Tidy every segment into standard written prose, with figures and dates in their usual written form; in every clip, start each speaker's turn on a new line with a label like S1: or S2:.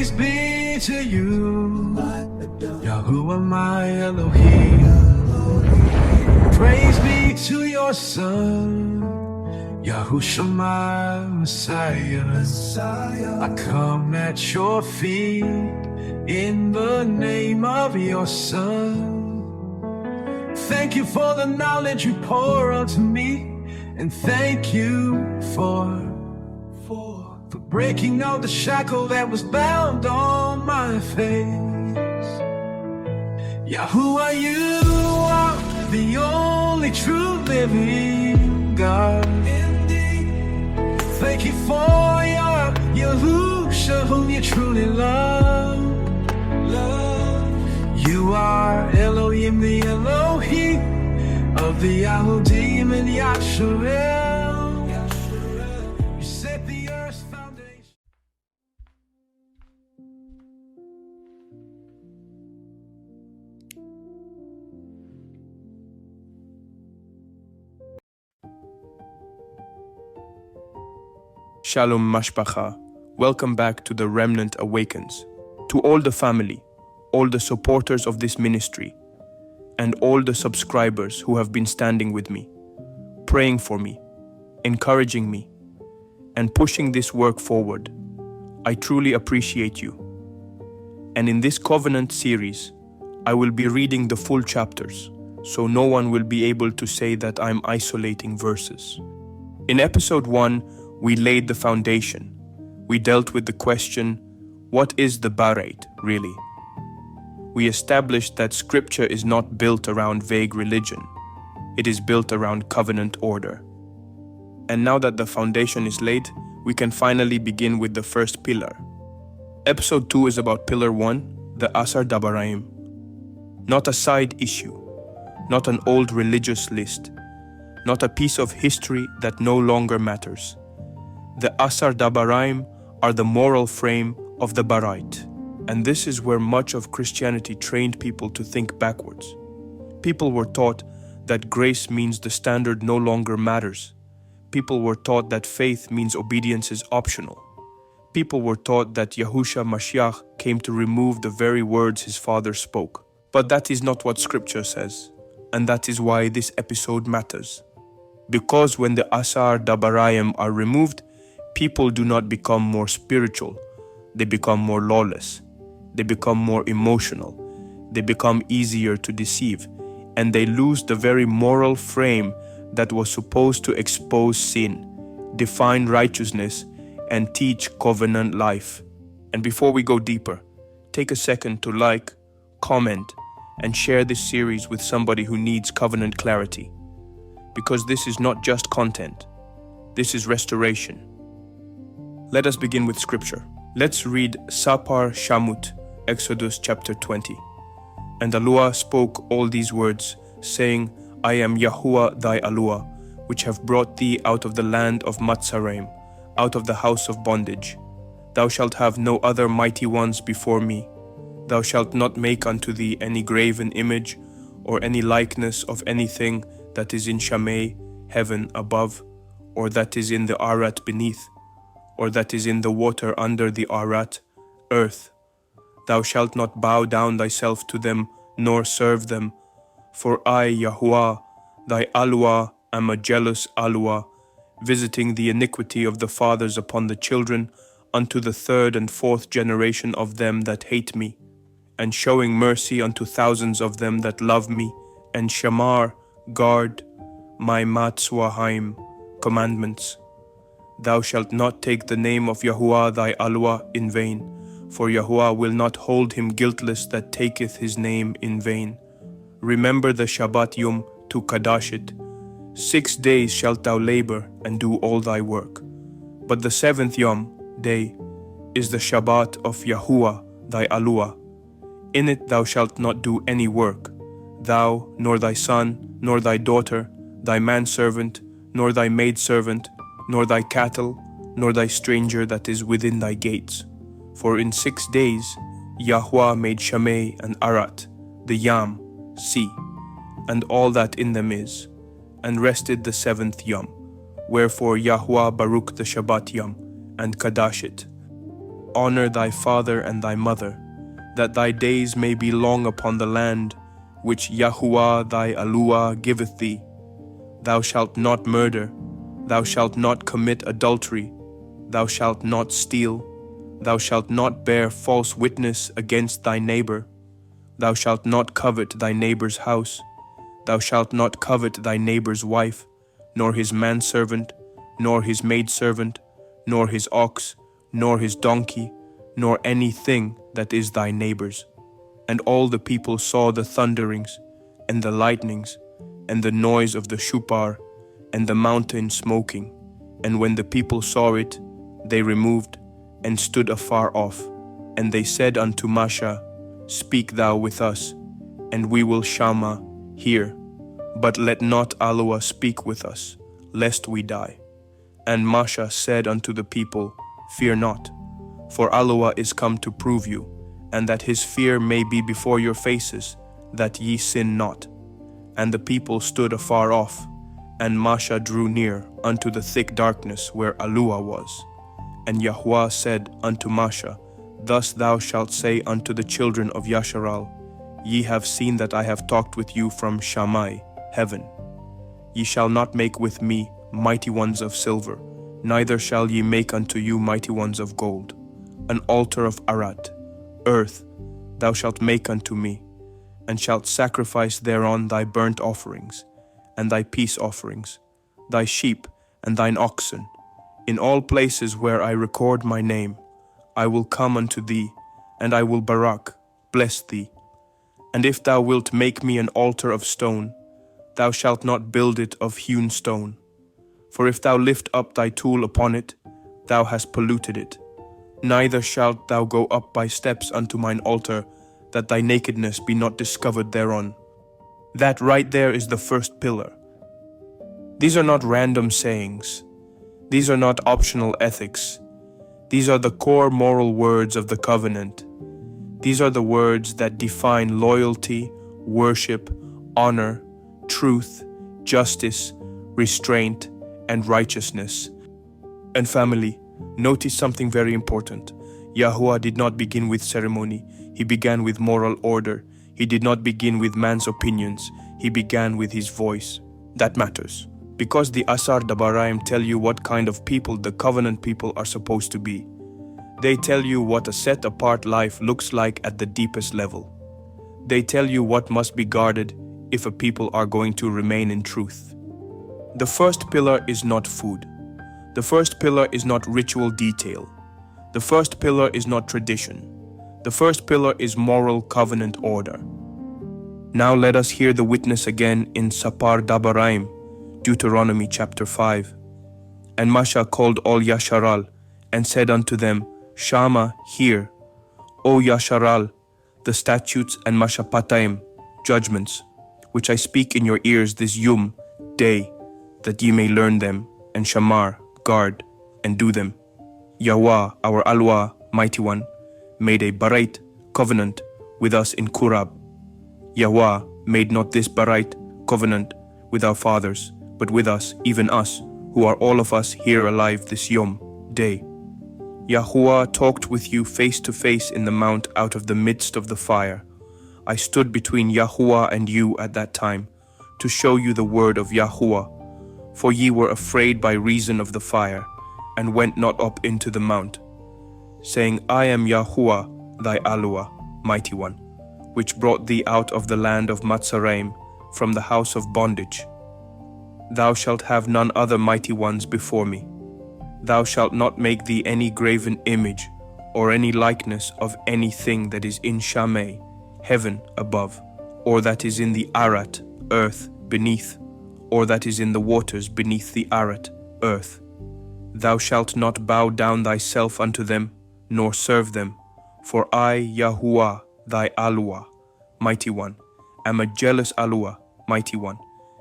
S1: Praise be to you, Yahuwah my Elohim. Praise be to your Son, Yahusha my Messiah. I come at your feet in the name of your Son. Thank you for the knowledge you pour onto me, and thank you for breaking out the shackle that was bound on my face. Yahuwah, you are the only true living God. Thank you for your Yahusha, whom you truly love. You are Elohim, the Elohim of the Yahudim and Yahusha. You set the earth's foundation.
S2: Shalom Mashpacha, welcome back to The Remnant Awakens. To all the family, all the supporters of this ministry, and all the subscribers who have been standing with me, praying for me, encouraging me, and pushing this work forward, I truly appreciate you. And in this Covenant series, I will be reading the full chapters, so no one will be able to say that I'm isolating verses. In episode 1, we laid the foundation. We dealt with the question, what is the Barayth really? We established that scripture is not built around vague religion. It is built around covenant order. And now that the foundation is laid, we can finally begin with the first pillar. Episode 2 is about pillar 1, the ASAR DABARAYM. Not a side issue, not an old religious list, not a piece of history that no longer matters. The ASAR DABARAYM are the moral frame of the Barayth, and this is where much of Christianity trained people to think backwards. People were taught that grace means the standard no longer matters. People were taught that faith means obedience is optional. People were taught that Yahusha Mashiach came to remove the very words his father spoke. But that is not what scripture says, and that is why this episode matters. Because when the ASAR DABARAYM are removed, people do not become more spiritual, they become more lawless, they become more emotional, they become easier to deceive, and they lose the very moral frame that was supposed to expose sin, define righteousness, and teach covenant life. And before we go deeper, take a second to like, comment, and share this series with somebody who needs covenant clarity. Because this is not just content, this is restoration. Let us begin with scripture. Let's read SAPAR SHAMUTH, Exodus chapter 20. And Yahuwah spoke all these words, saying, I am Yahuwah thy Yahuwah, which have brought thee out of the land of Mitzrayim, out of the house of bondage. Thou shalt have no other mighty ones before me. Thou shalt not make unto thee any graven image, or any likeness of anything that is in Shamay, heaven above, or that is in the Arat beneath, or that is in the water under the Arat, earth. Thou shalt not bow down thyself to them, nor serve them. For I, Yahuwah, thy Yahuwah, am a jealous Yahuwah, visiting the iniquity of the fathers upon the children, unto the 3rd and 4th generation of them that hate me, and showing mercy unto thousands of them that love me, and shamar, guard, my matzwahaim, commandments. Thou shalt not take the name of Yahuwah thy Yahuwah in vain, for Yahuwah will not hold him guiltless that taketh his name in vain. Remember the Shabbat Yom to Kadash it. 6 days shalt thou labor and do all thy work. But the 7th Yom, day, is the Shabbat of Yahuwah thy Yahuwah. In it thou shalt not do any work, thou, nor thy son, nor thy daughter, thy manservant, nor thy maidservant, nor thy cattle, nor thy stranger that is within thy gates. For in 6 days Yahuwah made Shamay and Arat, the Yam, sea, and all that in them is, and rested the 7th Yom. Wherefore Yahuwah Baruch the Shabbat Yom, and Kadash it. Honor thy father and thy mother, that thy days may be long upon the land which YAHUAH thy Elohah giveth thee. Thou shalt not murder, thou shalt not commit adultery, thou shalt not steal, thou shalt not bear false witness against thy neighbor, thou shalt not covet thy neighbor's house, thou shalt not covet thy neighbor's wife, nor his manservant, nor his maidservant, nor his ox, nor his donkey, nor anything that is thy neighbor's. And all the people saw the thunderings, and the lightnings, and the noise of the SHAPAR, and the mountain smoking. And when the people saw it, they removed, and stood afar off. And they said unto Masha, Speak thou with us, and we will hear. But let not Elohah speak with us, lest we die. And Masha said unto the people, Fear not, for Elohah is come to prove you, and that his fear may be before your faces, that ye sin not. And the people stood afar off, and Masha drew near unto the thick darkness where Elohah was. And YAHUAH said unto Masha, Thus thou shalt say unto the children of Yasharal, Ye have seen that I have talked with you from Shammai, heaven. Ye shall not make with me mighty ones of silver, neither shall ye make unto you mighty ones of gold. An altar of Arat, earth, thou shalt make unto me, and shalt sacrifice thereon thy burnt offerings, and thy peace offerings, thy sheep and thine oxen. In all places where I record my name, I will come unto thee, and I will bless thee. And if thou wilt make me an altar of stone, thou shalt not build it of hewn stone. For if thou lift up thy tool upon it, thou hast polluted it. Neither shalt thou go up by steps unto mine altar, that thy nakedness be not discovered thereon. That right there is the first pillar. These are not random sayings. These are not optional ethics. These are the core moral words of the covenant. These are the words that define loyalty, worship, honor, truth, justice, restraint, and righteousness. And family, notice something very important. YAHUAH did not begin with ceremony. He began with moral order. He did not begin with man's opinions. He began with his voice. That matters. Because the ASAR DABARAYM tell you what kind of people the covenant people are supposed to be. They tell you what a set-apart life looks like at the deepest level. They tell you what must be guarded if a people are going to remain in truth. The first pillar is not food. The first pillar is not ritual detail. The first pillar is not tradition. The first pillar is moral covenant order. Now let us hear the witness again in SAPAR DABARAYM, Deuteronomy chapter 5. And Masha called all Yasharal, and said unto them, Shama, hear, O Yasharal, the statutes and Mashapataim, judgments, which I speak in your ears this day, that ye may learn them, and Shamar, guard, and do them. YAHUAH, our Elohah, mighty one, made a Barayth covenant with us in Kurab. YAHUAH made not this Barayth covenant with our fathers, but with us, even us, who are all of us here alive this day. YAHUAH talked with you face to face in the mount out of the midst of the fire. I stood between YAHUAH and you at that time, to show you the word of YAHUAH. For ye were afraid by reason of the fire, and went not up into the mount, saying, I am YAHUAH, thy Elohah, mighty one, which brought thee out of the land of Mitzrayim, from the house of bondage. Thou shalt have none other mighty ones before me. Thou shalt not make thee any graven image, or any likeness of anything that is in Shammai, heaven above, or that is in the Arat, earth, beneath, or that is in the waters beneath the Arat, earth. Thou shalt not bow down thyself unto them, nor serve them, for I, YAHUAH, thy Elohah, mighty one, am a jealous Elohah, mighty one,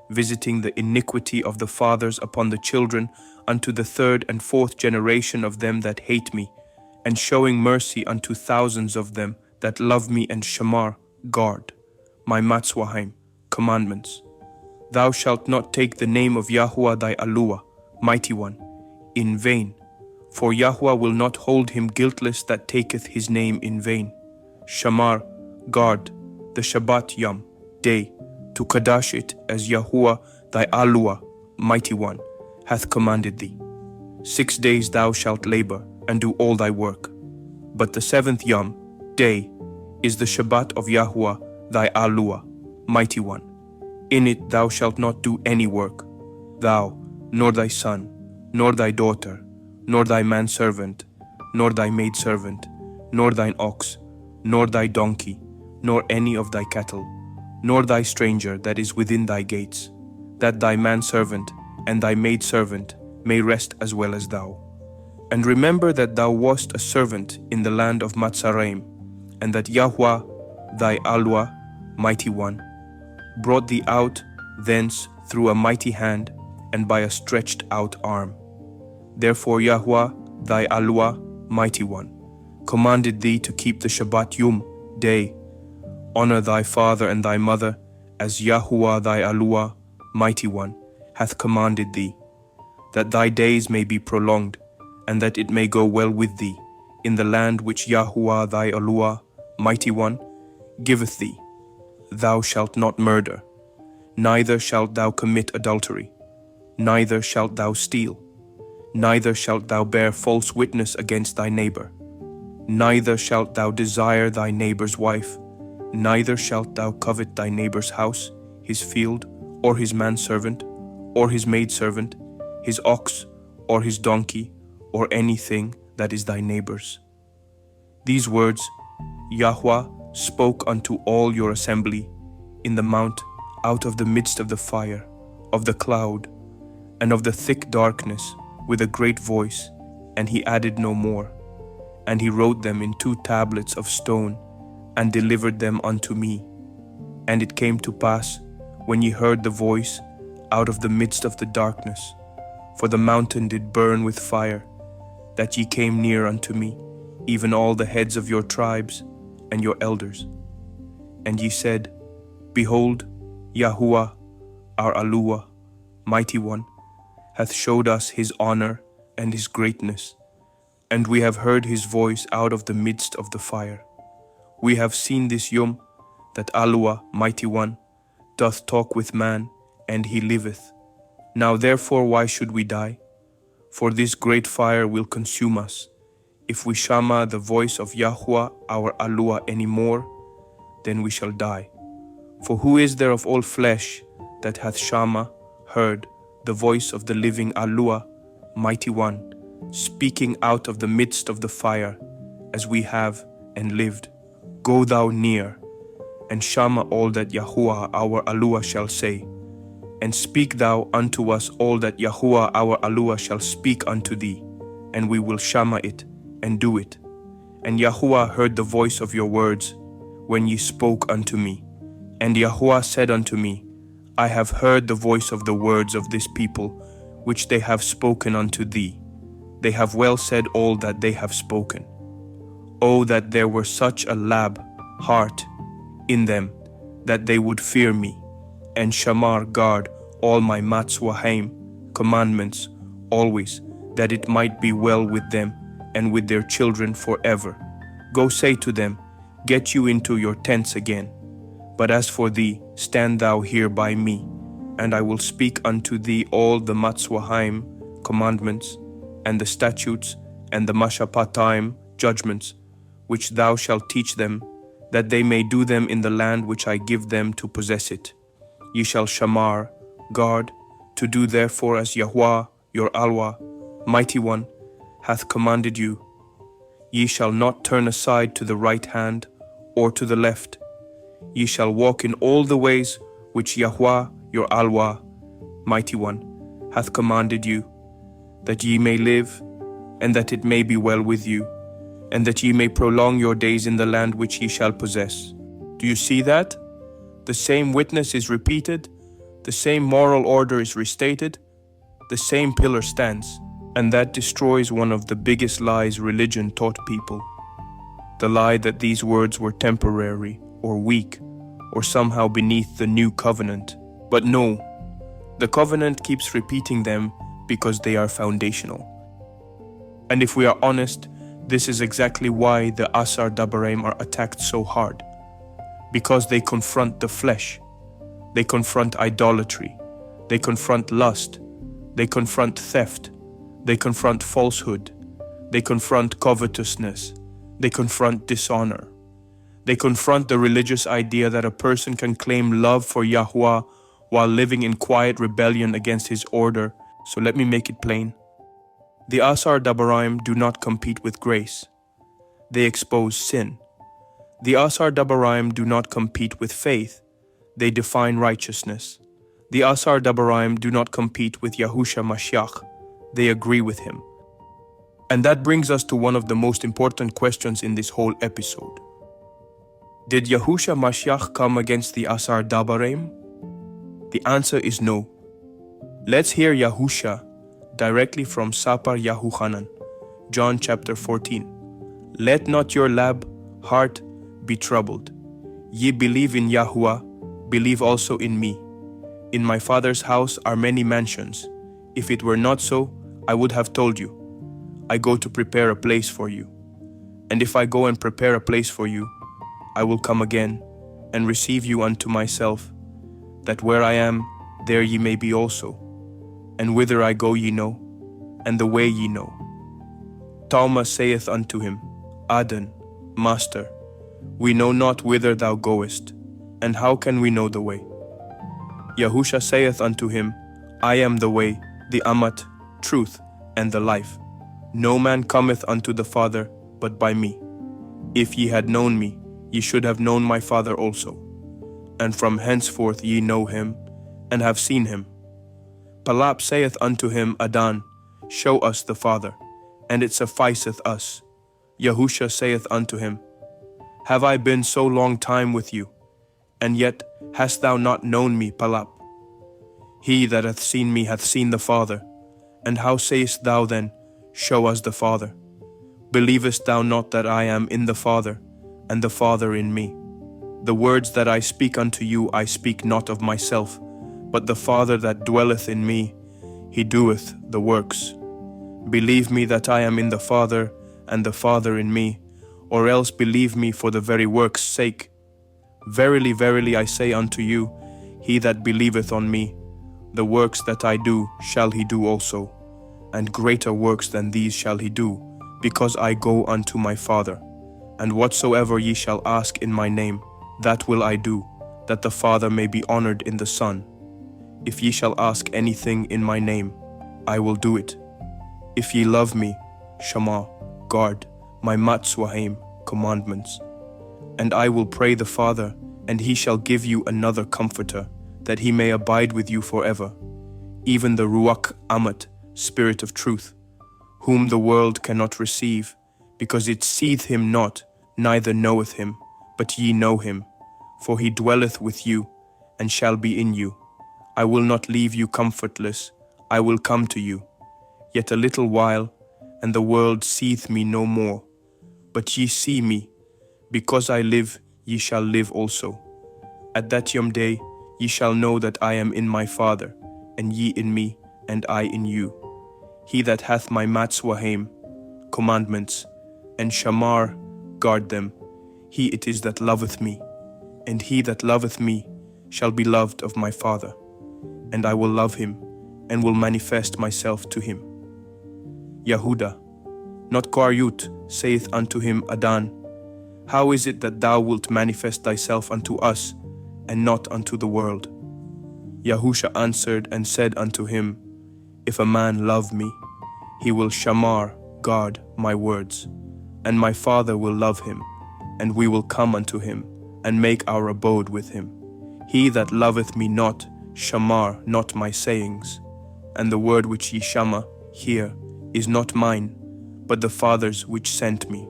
S2: visiting the iniquity of the fathers upon the children unto the third and fourth generation of them that hate me, and showing mercy unto thousands of them that love me and Shamar, guard, my Matzwahim, commandments. Thou shalt not take the name of YAHUAH thy Elohah, mighty one, in vain, For YAHUAH will not hold him guiltless that taketh his name in vain. Shamar, guard the Shabbat Yom, day, to Kadash it as YAHUAH thy ALUAH, mighty one, hath commanded thee. 6 days thou shalt labor, and do all thy work. But the 7th Yom, day, is the Shabbat of YAHUAH thy ALUAH, mighty one. In it thou shalt not do any work, thou, nor thy son, nor thy daughter, nor thy manservant, nor thy maidservant, nor thine ox, nor thy donkey, nor any of thy cattle, nor thy stranger that is within thy gates, that thy manservant and thy maidservant may rest as well as thou. And remember that thou wast a servant in the land of Mitzrayim, and that YAHUAH thy ALUAH, mighty one, brought thee out thence through a mighty hand and by a stretched out arm. Therefore YAHUAH thy ALUAH, mighty one, commanded thee to keep the Shabbat Yom, day. Honor thy father and thy mother, as YAHUAH thy ALUAH, mighty one, hath commanded thee, that thy days may be prolonged, and that it may go well with thee, in the land which YAHUAH thy ALUAH, mighty one, giveth thee. Thou shalt not murder, neither shalt thou commit adultery, neither shalt thou steal, neither shalt thou bear false witness against thy neighbor, neither shalt thou desire thy neighbor's wife, neither shalt thou covet thy neighbor's house, his field, or his manservant, or his maidservant, his ox, or his donkey, or anything that is thy neighbor's. These words YAHUAH spoke unto all your assembly in the mount out of the midst of the fire, of the cloud, and of the thick darkness, with a great voice, and he added no more. And he wrote them in 2 tablets of stone, and delivered them unto me. And it came to pass, when ye heard the voice out of the midst of the darkness, for the mountain did burn with fire, that ye came near unto me, even all the heads of your tribes and your elders. And ye said, Behold, YAHUAH, our ALUAH, mighty one, hath showed us his honor and his greatness, and we have heard his voice out of the midst of the fire. We have seen this Yom, that ALUAH, mighty one, doth talk with man, and he liveth. Now therefore why should we die? For this great fire will consume us. If we shama the voice of YAHUAH our ALUAH any more, then we shall die. For who is there of all flesh that hath shama, heard, the voice of the living ALUAH, mighty one, speaking out of the midst of the fire, as we have and lived? Go thou near, and shama all that YAHUAH our ALUAH shall say, and speak thou unto us all that YAHUAH our ALUAH shall speak unto thee, and we will shama it, and do it. And YAHUAH heard the voice of your words, when ye spoke unto me. And YAHUAH said unto me, I have heard the voice of the words of this people, which they have spoken unto thee. They have well said all that they have spoken. Oh, that there were such a lab, heart, in them, that they would fear me, and shamar guard all my YAHUAH commandments always, that it might be well with them and with their children forever. Go say to them, Get you into your tents again. But as for thee, stand thou here by me, and I will speak unto thee all the YAHUAH commandments, and the statutes, and the Mashapataim judgments, which thou shalt teach them, that they may do them in the land which I give them to possess it. Ye shall shamar, guard, to do therefore as YAHUAH your ALUAH, mighty one, hath commanded you. Ye shall not turn aside to the right hand or to the left. Ye shall walk in all the ways which YAHUAH your ALUAH, mighty one, hath commanded you, that ye may live, and that it may be well with you, and that ye may prolong your days in the land which ye shall possess. Do you see that? The same witness is repeated, the same moral order is restated, the same pillar stands, and that destroys one of the biggest lies religion taught people. The lie that these words were temporary or weak or somehow beneath the new covenant. But no, the covenant keeps repeating them because they are foundational. And if we are honest, this is exactly why the ASAR DABARAYM are attacked so hard. Because they confront the flesh. They confront idolatry. They confront lust. They confront theft. They confront falsehood. They confront covetousness. They confront dishonor. They confront the religious idea that a person can claim love for YAHUAH while living in quiet rebellion against his order. So let me make it plain. The ASAR DABARAYM do not compete with grace. They expose sin. The ASAR DABARAYM do not compete with faith. They define righteousness. The ASAR DABARAYM do not compete with Yahusha Mashiach. They agree with him. And that brings us to one of the most important questions in this whole episode. Did Yahusha Mashiach come against the ASAR DABARAYM? The answer is no. Let's hear Yahusha directly from SAPAR YAHUKHANAN, John chapter 14. Let not your heart be troubled. Ye believe in YAHUAH, believe also in me. In my Father's house are many mansions. If it were not so, I would have told you. I go to prepare a place for you. And if I go and prepare a place for you, I will come again and receive you unto myself, that where I am, there ye may be also. And whither I go ye know, and the way ye know. Thomas saith unto him, Adon, Master, we know not whither thou goest, and how can we know the way? Yahusha saith unto him, I am the way, the amat, truth, and the life. No man cometh unto the Father but by me. If ye had known me, ye should have known my Father also. And from henceforth ye know him, and have seen him. Pilate saith unto him, Adon, show us the Father, and it sufficeth us. Yahusha saith unto him, Have I been so long time with you, and yet hast thou not known me, Pilate? He that hath seen me hath seen the Father. And how sayest thou then, Show us the Father? Believest thou not that I am in the Father, and the Father in me? The words that I speak unto you I speak not of myself, but the Father that dwelleth in me, he doeth the works. Believe me that I am in the Father, and the Father in me, or else believe me for the very works' sake. Verily, verily, I say unto you, he that believeth on me, the works that I do shall he do also, and greater works than these shall he do, because I go unto my Father. And whatsoever ye shall ask in my name, that will I do, that the Father may be honored in the Son. If ye shall ask anything in my name, I will do it. If ye love me, Shema, guard my Matzwahaim commandments. And I will pray the Father, and he shall give you another Comforter, that he may abide with you forever, even the Ruach Amat, Spirit of Truth, whom the world cannot receive, because it seeth him not, neither knoweth him, but ye know him, for he dwelleth with you, and shall be in you. I will not leave you comfortless, I will come to you. Yet a little while, and the world seeth me no more. But ye see me, because I live, ye shall live also. At that day ye shall know that I am in my Father, and ye in me, and I in you. He that hath my Matzwahaim commandments, and Shamar guard them, he it is that loveth me, and he that loveth me shall be loved of my Father, and I will love him, and will manifest myself to him. Yehuda, not Qaryut, saith unto him, Adon, how is it that thou wilt manifest thyself unto us, and not unto the world? Yahusha answered and said unto him, If a man love me, he will Shamar guard my words, and my Father will love him, and we will come unto him, and make our abode with him. He that loveth me not, Shamar not my sayings, and the word which ye shama hear is not mine, but the Father's which sent me.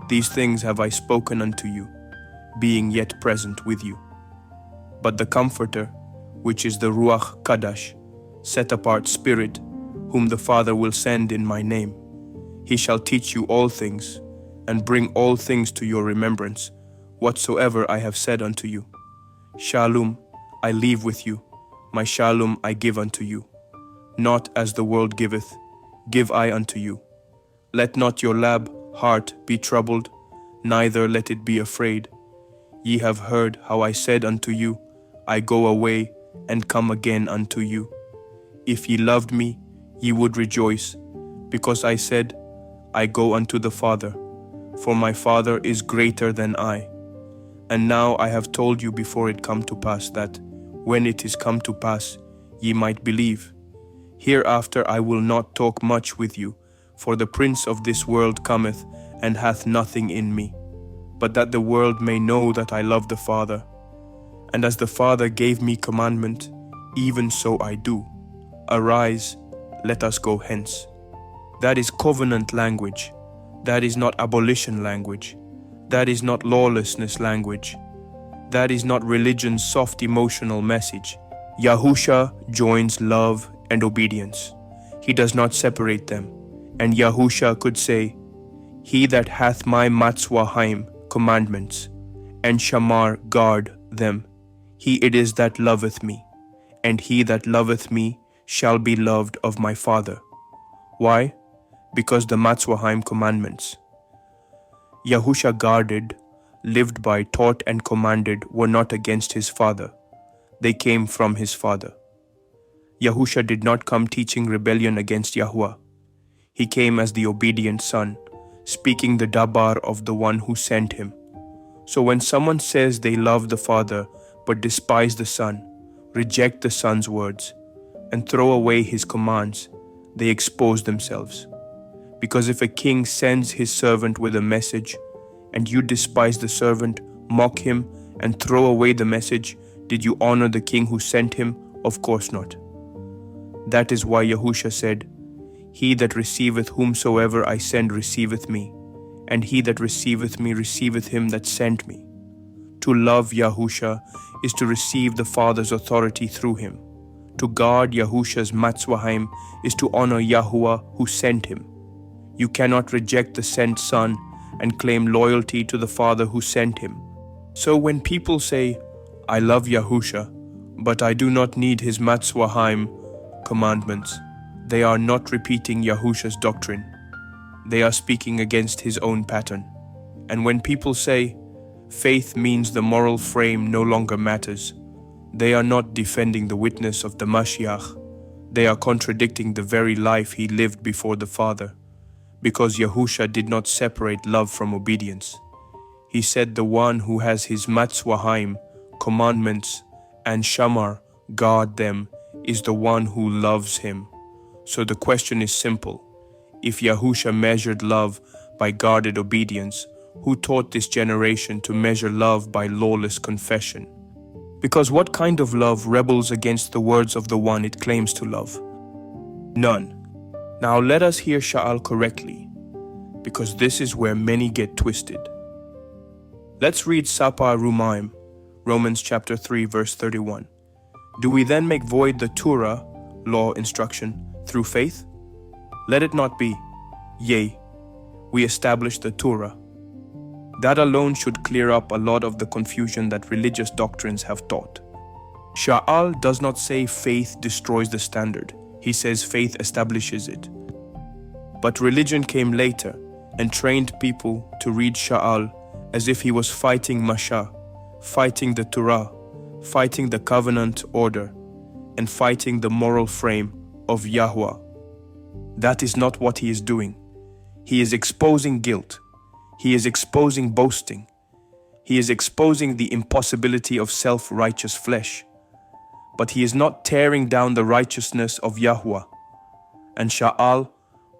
S2: These things have I spoken unto you, being yet present with you. But the Comforter, which is the Ruach Kadash, set apart Spirit, whom the Father will send in my name, he shall teach you all things, and bring all things to your remembrance, whatsoever I have said unto you. Shalom I leave with you, my shalom I give unto you. Not as the world giveth, give I unto you. Let not your heart be troubled, neither let it be afraid. Ye have heard how I said unto you, I go away and come again unto you. If ye loved me, ye would rejoice, because I said, I go unto the Father, for my Father is greater than I. And now I have told you before it come to pass, that, when it is come to pass, ye might believe. Hereafter I will not talk much with you, for the prince of this world cometh, and hath nothing in me, but that the world may know that I love the Father. And as the Father gave me commandment, even so I do. Arise, let us go hence. That is covenant language. That is not abolition language. That is not lawlessness language. That is not religion's soft emotional message. Yahusha joins love and obedience. He does not separate them. And Yahusha could say, He that hath my YAHUKHANAN commandments, and shamar guard them, he it is that loveth me, and he that loveth me shall be loved of my Father. Why? Because the YAHUKHANAN commandments Yahusha guarded, lived by, taught and commanded were not against his Father. They came from his Father. Yahusha did not come teaching rebellion against YAHUAH. He came as the obedient Son, speaking the dabar of the one who sent him. So when someone says they love the Father but despise the Son, reject the Son's words, and throw away his commands, they expose themselves. Because if a king sends his servant with a message, and you despise the servant, mock him, and throw away the message, did you honor the king who sent him? Of course not. That is why Yahusha said, He that receiveth whomsoever I send receiveth me, and he that receiveth me receiveth him that sent me. To love Yahusha is to receive the Father's authority through him. To guard Yahusha's YAHUKHANAN is to honor YAHUAH who sent him. You cannot reject the sent Son and claim loyalty to the Father who sent him. So when people say, I love Yahusha, but I do not need his YAHUKHANAN commandments, they are not repeating Yahusha's doctrine. They are speaking against his own pattern. And when people say, faith means the moral frame no longer matters, they are not defending the witness of the Mashiach. They are contradicting the very life he lived before the Father. Because Yahusha did not separate love from obedience. He said the one who has his YAHUKHANAN commandments and shamar guard them is the one who loves him. So the question is simple. If Yahusha measured love by guarded obedience, who taught this generation to measure love by lawless confession? Because what kind of love rebels against the words of the one it claims to love? None. Now let us hear Sha'al correctly, because this is where many get twisted. Let's read SAPAR RUMAYM, Romans chapter 3 verse 31. Do we then make void the Torah, law instruction, through faith? Let it not be. Yea, we establish the Torah. That alone should clear up a lot of the confusion that religious doctrines have taught. Sha'al does not say faith destroys the standard. He says faith establishes it. But religion came later and trained people to read Sha'al as if he was fighting Masha, fighting the Torah, fighting the covenant order, and fighting the moral frame of YAHUAH. That is not what he is doing. He is exposing guilt. He is exposing boasting. He is exposing the impossibility of self-righteous flesh. But he is not tearing down the righteousness of YAHUAH. And Sha'al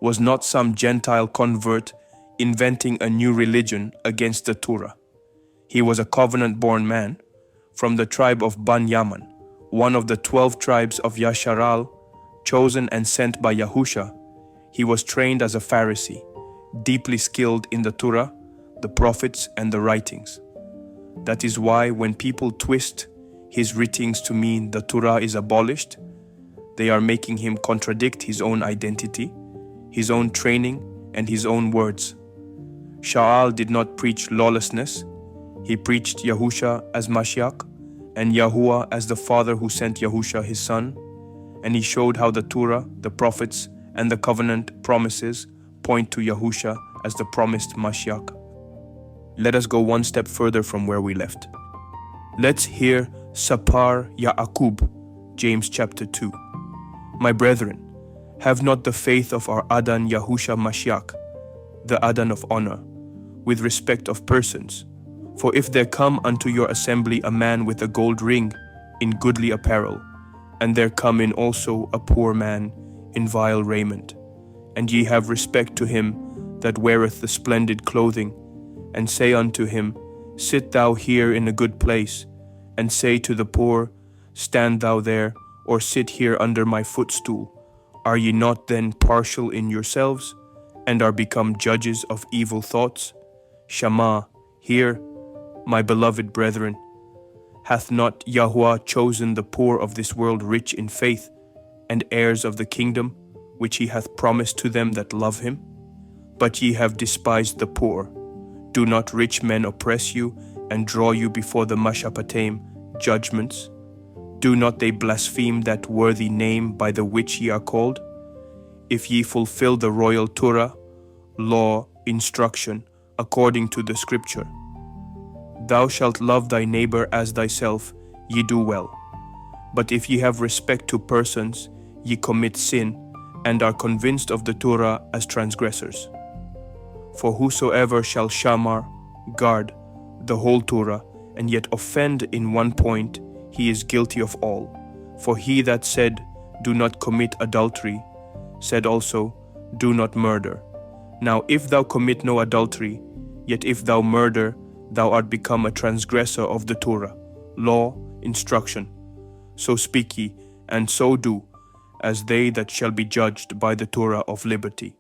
S2: was not some Gentile convert inventing a new religion against the Torah. He was a covenant-born man from the tribe of Ban Yaman, one of the 12 tribes of Yasharal, chosen and sent by Yahusha. He was trained as a Pharisee, deeply skilled in the Torah, the prophets, and the writings. That is why when people twist his writings to mean the Torah is abolished, they are making him contradict his own identity, his own training, and his own words. Sha'al did not preach lawlessness. He preached Yahusha as Mashiach, and YAHUAH as the Father who sent Yahusha his Son, and he showed how the Torah, the prophets, and the covenant promises point to Yahusha as the promised Mashiach. Let us go one step further from where we left. Let's hear SAPAR Ya'akub, James chapter 2. My brethren, have not the faith of our Adan Yahusha Mashiach, the Adan of honor, with respect of persons. For if there come unto your assembly a man with a gold ring in goodly apparel, and there come in also a poor man in vile raiment, and ye have respect to him that weareth the splendid clothing, and say unto him, Sit thou here in a good place, and say to the poor, Stand thou there, or sit here under my footstool, are ye not then partial in yourselves, and are become judges of evil thoughts? Shema, hear, my beloved brethren. Hath not YAHUAH chosen the poor of this world rich in faith, and heirs of the kingdom, which he hath promised to them that love him? But ye have despised the poor. Do not rich men oppress you, and draw you before the Mashapataim judgments? Do not they blaspheme that worthy name by the which ye are called? If ye fulfill the royal Torah, law, instruction, according to the scripture, Thou shalt love thy neighbor as thyself, ye do well. But if ye have respect to persons, ye commit sin, and are convinced of the Torah as transgressors. For whosoever shall shamar, guard, the whole Torah, and yet offend in one point, he is guilty of all. For he that said, Do not commit adultery, said also, Do not murder. Now if thou commit no adultery, yet if thou murder, thou art become a transgressor of the Torah, law, instruction. So speak ye, and so do, as they that shall be judged by the Torah of liberty.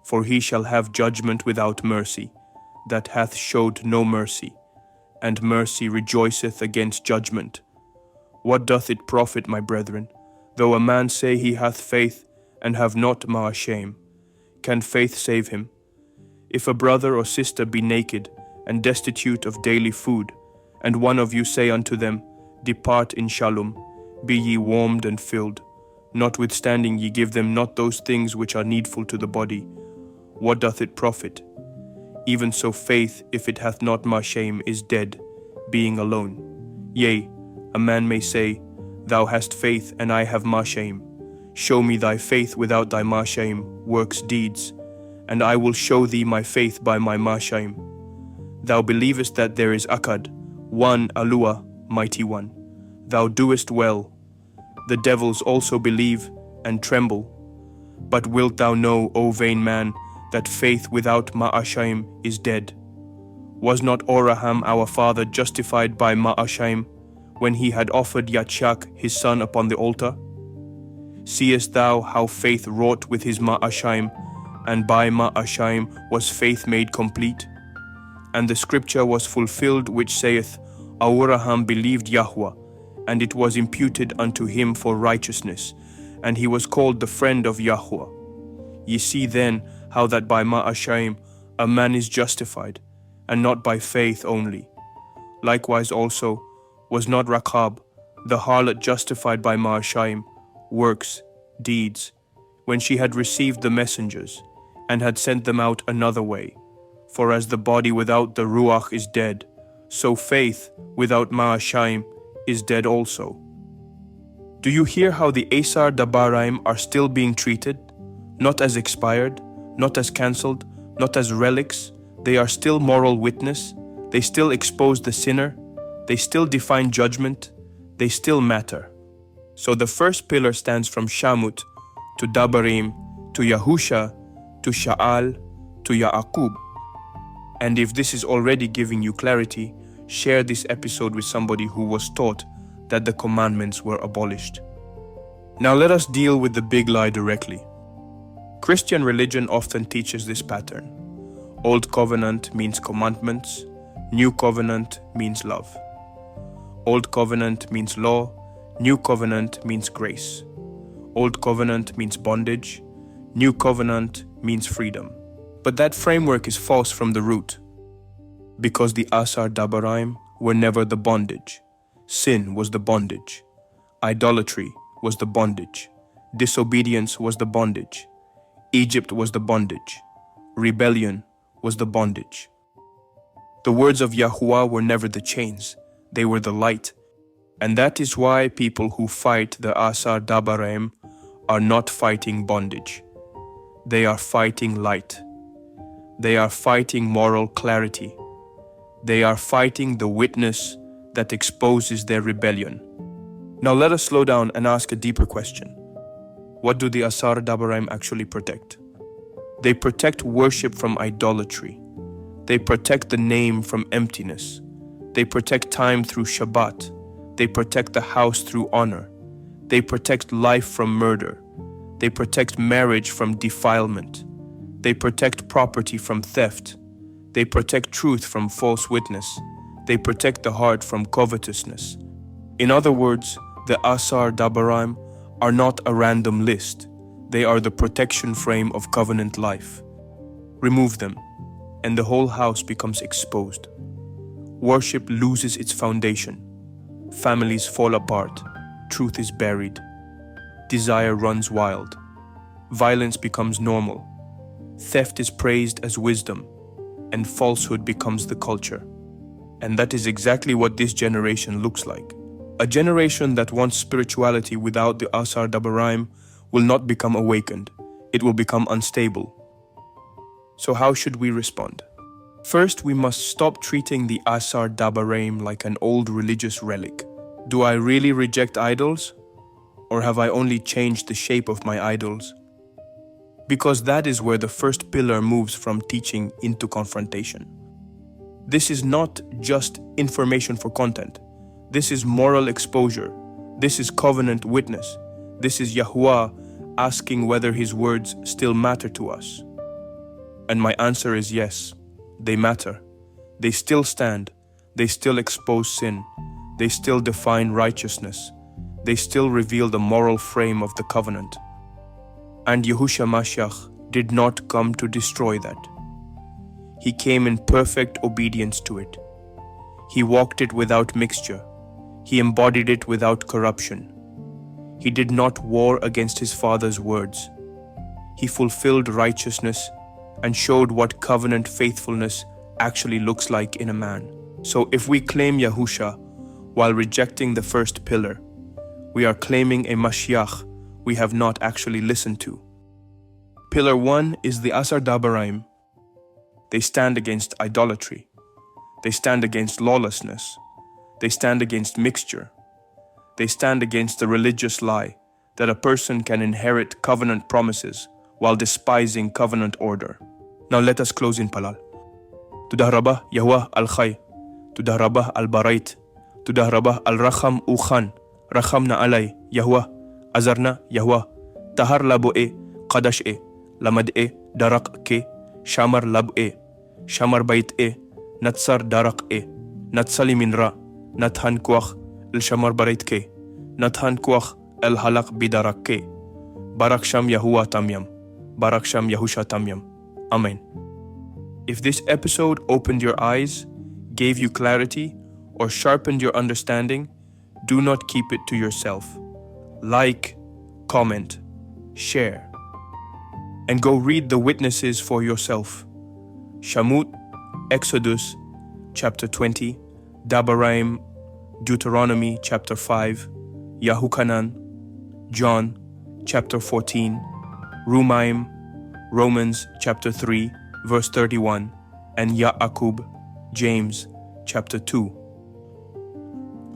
S2: For he shall have judgment without mercy, that hath showed no mercy, and mercy rejoiceth against judgment. What doth it profit, my brethren, though a man say he hath faith, and have not ma'ashem? Can faith save him? If a brother or sister be naked, and destitute of daily food, and one of you say unto them, Depart in shalom, be ye warmed and filled, notwithstanding ye give them not those things which are needful to the body, what doth it profit? Even so faith, if it hath not ma'ashem, is dead, being alone. Yea, a man may say, Thou hast faith, and I have ma'ashem. Show me thy faith without thy ma'ashem, works deeds, and I will show thee my faith by my ma'ashem. Thou believest that there is Akkad, one Aluah, mighty one. Thou doest well. The devils also believe and tremble. But wilt thou know, O vain man, that faith without ma'ashem is dead? Was not Abraham our father justified by ma'ashem when he had offered Yitzchak his son upon the altar? Seest thou how faith wrought with his ma'ashem, and by ma'ashem was faith made complete? And the scripture was fulfilled which saith, Abraham believed YAHUAH, and it was imputed unto him for righteousness, and he was called the friend of YAHUAH. Ye see then how that by ma'ashem a man is justified, and not by faith only. Likewise also was not Rachab, the harlot, justified by ma'ashem, works, deeds, when she had received the messengers, and had sent them out another way. For as the body without the Ruach is dead, so faith without ma'ashem is dead also. Do you hear how the ASAR DABARAYM are still being treated? Not as expired, not as cancelled, not as relics. They are still moral witness. They still expose the sinner. They still define judgment. They still matter. So the first pillar stands from SHAMUTH to Dabarim to Yahusha to Sha'al to Ya'akub. And if this is already giving you clarity, share this episode with somebody who was taught that the commandments were abolished. Now let us deal with the big lie directly. Christian religion often teaches this pattern. Old covenant means commandments, new covenant means love. Old covenant means law, new covenant means grace. Old covenant means bondage, new covenant means freedom. But that framework is false from the root, because the ASAR DABARAYM were never the bondage. Sin was the bondage. Idolatry was the bondage. Disobedience was the bondage. Egypt was the bondage. Rebellion was the bondage. The words of Yahuwah were never the chains, they were the light. And that is why people who fight the ASAR DABARAYM are not fighting bondage. They are fighting light. They are fighting moral clarity. They are fighting the witness that exposes their rebellion. Now let us slow down and ask a deeper question. What do the ASAR DABARAYM actually protect? They protect worship from idolatry. They protect the name from emptiness. They protect time through Shabbat. They protect the house through honor. They protect life from murder. They protect marriage from defilement. They protect property from theft. They protect truth from false witness. They protect the heart from covetousness. In other words, the ASAR DABARAYM are not a random list. They are the protection frame of covenant life. Remove them, and the whole house becomes exposed. Worship loses its foundation. Families fall apart. Truth is buried. Desire runs wild. Violence becomes normal. Theft is praised as wisdom, and falsehood becomes the culture. And that is exactly what this generation looks like. A generation that wants spirituality without the ASAR DABARAYM will not become awakened. It will become unstable. So how should we respond? First, we must stop treating the ASAR DABARAYM like an old religious relic. Do I really reject idols? Or have I only changed the shape of my idols? Because that is where the first pillar moves from teaching into confrontation. This is not just information for content. This is moral exposure. This is covenant witness. This is Yahuwah asking whether his words still matter to us. And my answer is yes, they matter. They still stand. They still expose sin. They still define righteousness. They still reveal the moral frame of the covenant. And Yahusha Mashiach did not come to destroy that. He came in perfect obedience to it. He walked it without mixture. He embodied it without corruption. He did not war against his Father's words. He fulfilled righteousness and showed what covenant faithfulness actually looks like in a man. So if we claim Yahusha while rejecting the first pillar, we are claiming a Mashiach we have not actually listened to. Pillar 1 is the ASAR DABARAYM. They stand against idolatry. They stand against lawlessness. They stand against mixture. They stand against the religious lie that a person can inherit covenant promises while despising covenant order. Now let us close in Palal. Tudah Rabah Yahuah al-Khay. Tudah Rabah al-Barayth. Tudah Rabah al-Rakham Ukhan. Rakhamna alay Yahuah. Azarna Yahuah. Tahar labu'e. Qadash'e. Lamad'e. Darak'ke. Shamar lab'e. Shamar bayt'e. Natsar darak'e. Natsali minra. Nathan kwakh. El-Shamar Barayth Nathan kwakh el-Halak bidarak Barak Sham Yahuwah Tamyam. Barak Sham Yahusha Tamyam. Amen. If this episode opened your eyes, gave you clarity, or sharpened your understanding, do not keep it to yourself. Like, comment, share, and go read the witnesses for yourself. SHAMUTH, Exodus, chapter 20, DABARAYM, Deuteronomy chapter 5, YAHUKHANAN, John chapter 14, RUMAYM, Romans chapter 3, verse 31, and Ya'akub, James chapter 2.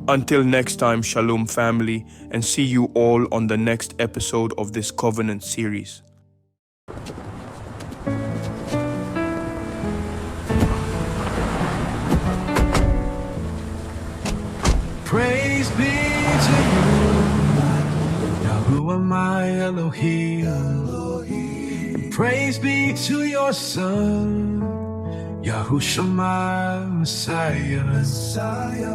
S2: Until next time, Shalom family, and see you all on the next episode of this Covenant series.
S1: Praise be to you, Yahuwah my Elohim. Praise be to your Son, Yahusha my Messiah.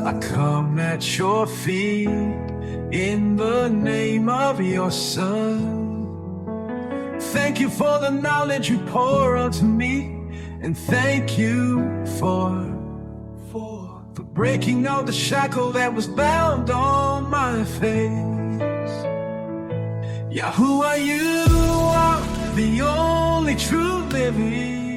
S1: I come at your feet in the name of your Son. Thank you for the knowledge you pour unto me, and thank you for breaking out the shackle that was bound on my face. Yahuwah, you are the only only true living.